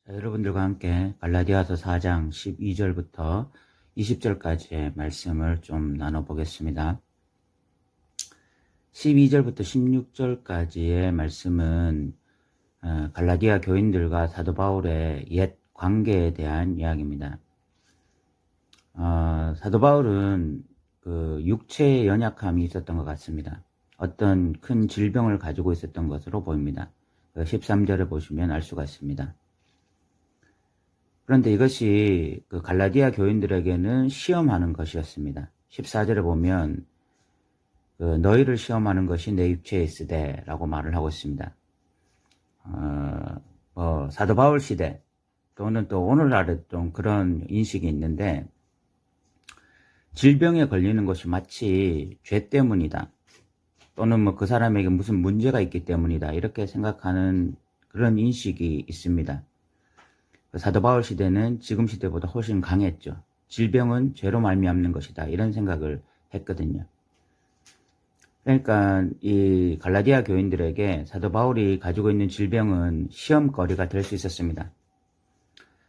여러분들과 함께 갈라디아서 4장 12절부터 20절까지의 말씀을 좀 나눠보겠습니다. 12절부터 16절까지의 말씀은 갈라디아 교인들과 사도 바울의 옛 관계에 대한 이야기입니다. 사도 바울은 그 육체의 연약함이 있었던 것 같습니다. 어떤 큰 질병을 가지고 있었던 것으로 보입니다. 13절에 보시면 알 수가 있습니다. 그런데 이것이 그 갈라디아 교인들에게는 시험하는 것이었습니다. 14절에 보면 너희를 시험하는 것이 내 육체에 있으되 라고 말을 하고 있습니다. 사도 바울 시대 또는 또 오늘날에 좀 그런 인식이 있는데, 질병에 걸리는 것이 마치 죄 때문이다 또는 그 사람에게 무슨 문제가 있기 때문이다 이렇게 생각하는 그런 인식이 있습니다. 사도 바울 시대는 지금 시대보다 훨씬 강했죠. 질병은 죄로 말미암는 것이다 이런 생각을 했거든요. 그러니까 이 갈라디아 교인들에게 사도 바울이 가지고 있는 질병은 시험거리가 될 수 있었습니다.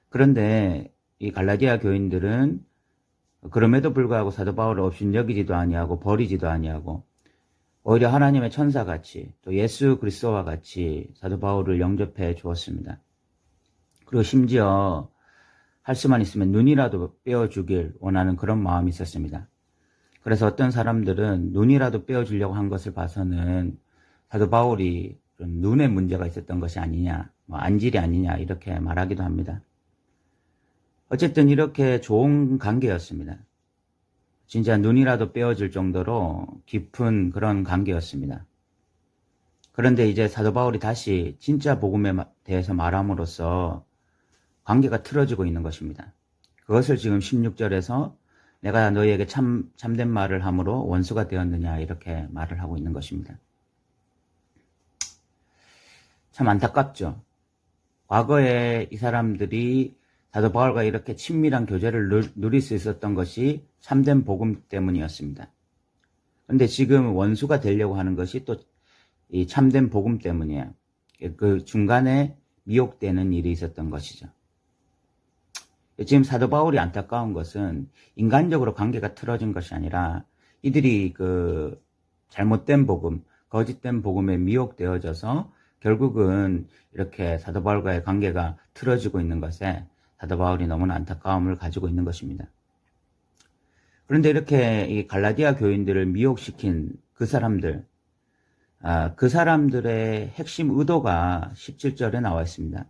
그런데 이 갈라디아 교인들은 그럼에도 불구하고 사도 바울을 업신여기지도 아니하고 버리지도 아니하고 오히려 하나님의 천사같이 또 예수 그리스도와 같이 사도 바울을 영접해 주었습니다. 그리고 심지어 할 수만 있으면 눈이라도 빼어주길 원하는 그런 마음이 있었습니다. 그래서 어떤 사람들은 눈이라도 빼어주려고 한 것을 봐서는 사도 바울이 좀 눈에 문제가 있었던 것이 아니냐, 안질이 아니냐 이렇게 말하기도 합니다. 어쨌든 이렇게 좋은 관계였습니다. 진짜 눈이라도 빼어줄 정도로 깊은 그런 관계였습니다. 그런데 이제 사도 바울이 다시 진짜 복음에 대해서 말함으로써 관계가 틀어지고 있는 것입니다. 그것을 지금 16절에서 내가 너희에게 참된 말을 함으로 원수가 되었느냐 이렇게 말을 하고 있는 것입니다. 참 안타깝죠. 과거에 이 사람들이 사도 바울과 이렇게 친밀한 교제를 누릴 수 있었던 것이 참된 복음 때문이었습니다. 그런데 지금 원수가 되려고 하는 것이 또 이 참된 복음 때문이에요. 그 중간에 미혹되는 일이 있었던 것이죠. 지금 사도 바울이 안타까운 것은 인간적으로 관계가 틀어진 것이 아니라 이들이 그 잘못된 복음, 거짓된 복음에 미혹되어져서 결국은 이렇게 사도 바울과의 관계가 틀어지고 있는 것에 사도 바울이 너무나 안타까움을 가지고 있는 것입니다. 그런데 이렇게 이 갈라디아 교인들을 미혹시킨 그 사람들의 핵심 의도가 17절에 나와 있습니다.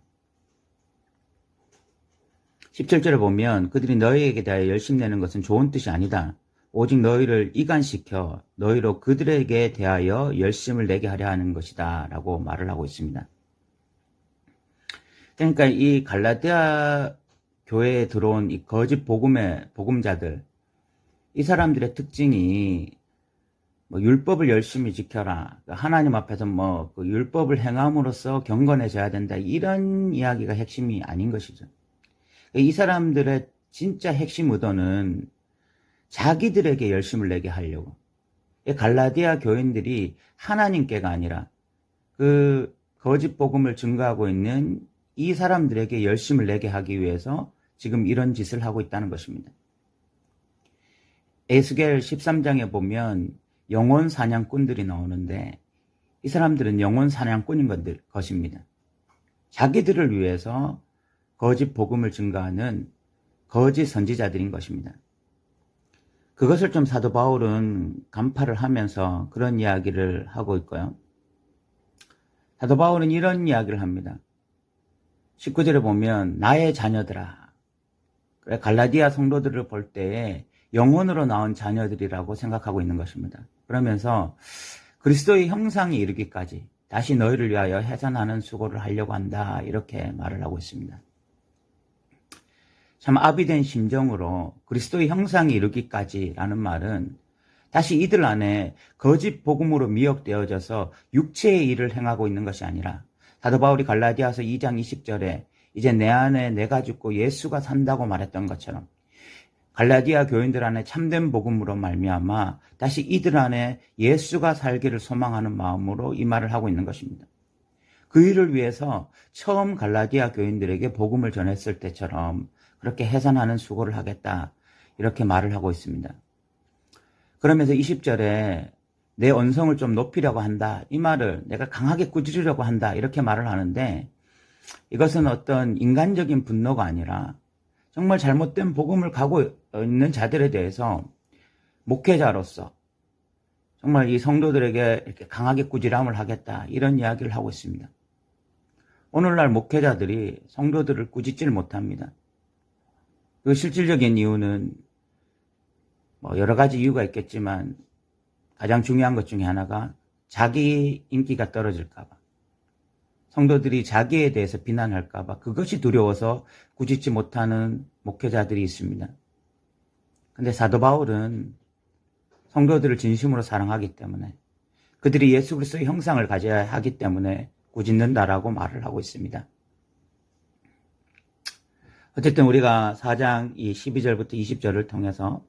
17절에 보면 그들이 너희에게 대하여 열심내는 것은 좋은 뜻이 아니다. 오직 너희를 이간시켜 너희로 그들에게 대하여 열심을 내게 하려 하는 것이다 라고 말을 하고 있습니다. 그러니까 이 갈라디아 교회에 들어온 이 거짓 복음자들, 이 사람들의 특징이 율법을 열심히 지켜라, 하나님 앞에서 그 율법을 행함으로써 경건해져야 된다 이런 이야기가 핵심이 아닌 것이죠. 이 사람들의 진짜 핵심 의도는 자기들에게 열심을 내게 하려고, 갈라디아 교인들이 하나님께가 아니라 그 거짓 복음을 증거하고 있는 이 사람들에게 열심을 내게 하기 위해서 지금 이런 짓을 하고 있다는 것입니다. 에스겔 13장에 보면 영혼 사냥꾼들이 나오는데 이 사람들은 영혼 사냥꾼인 것입니다. 자기들을 위해서 거짓 복음을 증거하는 거짓 선지자들인 것입니다. 그것을 좀 사도 바울은 간파를 하면서 그런 이야기를 하고 있고요. 사도 바울은 이런 이야기를 합니다. 19절에 보면 나의 자녀들아, 갈라디아 성도들을 볼 때에 영혼으로 나온 자녀들이라고 생각하고 있는 것입니다. 그러면서 그리스도의 형상이 이르기까지 다시 너희를 위하여 해산하는 수고를 하려고 한다 이렇게 말을 하고 있습니다. 참 아비된 심정으로 그리스도의 형상이 이르기까지라는 말은 다시 이들 안에 거짓 복음으로 미혹되어져서 육체의 일을 행하고 있는 것이 아니라 사도 바울이 갈라디아서 2장 20절에 이제 내 안에 내가 죽고 예수가 산다고 말했던 것처럼 갈라디아 교인들 안에 참된 복음으로 말미암아 다시 이들 안에 예수가 살기를 소망하는 마음으로 이 말을 하고 있는 것입니다. 그 일을 위해서 처음 갈라디아 교인들에게 복음을 전했을 때처럼 그렇게 해산하는 수고를 하겠다. 이렇게 말을 하고 있습니다. 그러면서 20절에 내 언성을 좀 높이려고 한다. 이 말을 내가 강하게 꾸짖으려고 한다. 이렇게 말을 하는데 이것은 어떤 인간적인 분노가 아니라 정말 잘못된 복음을 가고 있는 자들에 대해서 목회자로서 정말 이 성도들에게 이렇게 강하게 꾸지람을 하겠다. 이런 이야기를 하고 있습니다. 오늘날 목회자들이 성도들을 꾸짖질 못합니다. 그 실질적인 이유는 여러 가지 이유가 있겠지만 가장 중요한 것 중에 하나가 자기 인기가 떨어질까봐, 성도들이 자기에 대해서 비난할까봐 그것이 두려워서 꾸짖지 못하는 목회자들이 있습니다. 근데 사도 바울은 성도들을 진심으로 사랑하기 때문에 그들이 예수 그리스도의 형상을 가져야 하기 때문에 꾸짖는다라고 말을 하고 있습니다. 어쨌든 우리가 4장 12절부터 20절을 통해서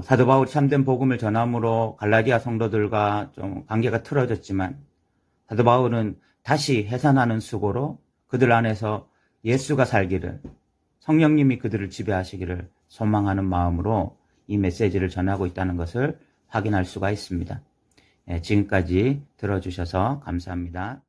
사도 바울이 참된 복음을 전함으로 갈라디아 성도들과 좀 관계가 틀어졌지만 사도 바울은 다시 해산하는 수고로 그들 안에서 예수가 살기를, 성령님이 그들을 지배하시기를 소망하는 마음으로 이 메시지를 전하고 있다는 것을 확인할 수가 있습니다. 지금까지 들어주셔서 감사합니다.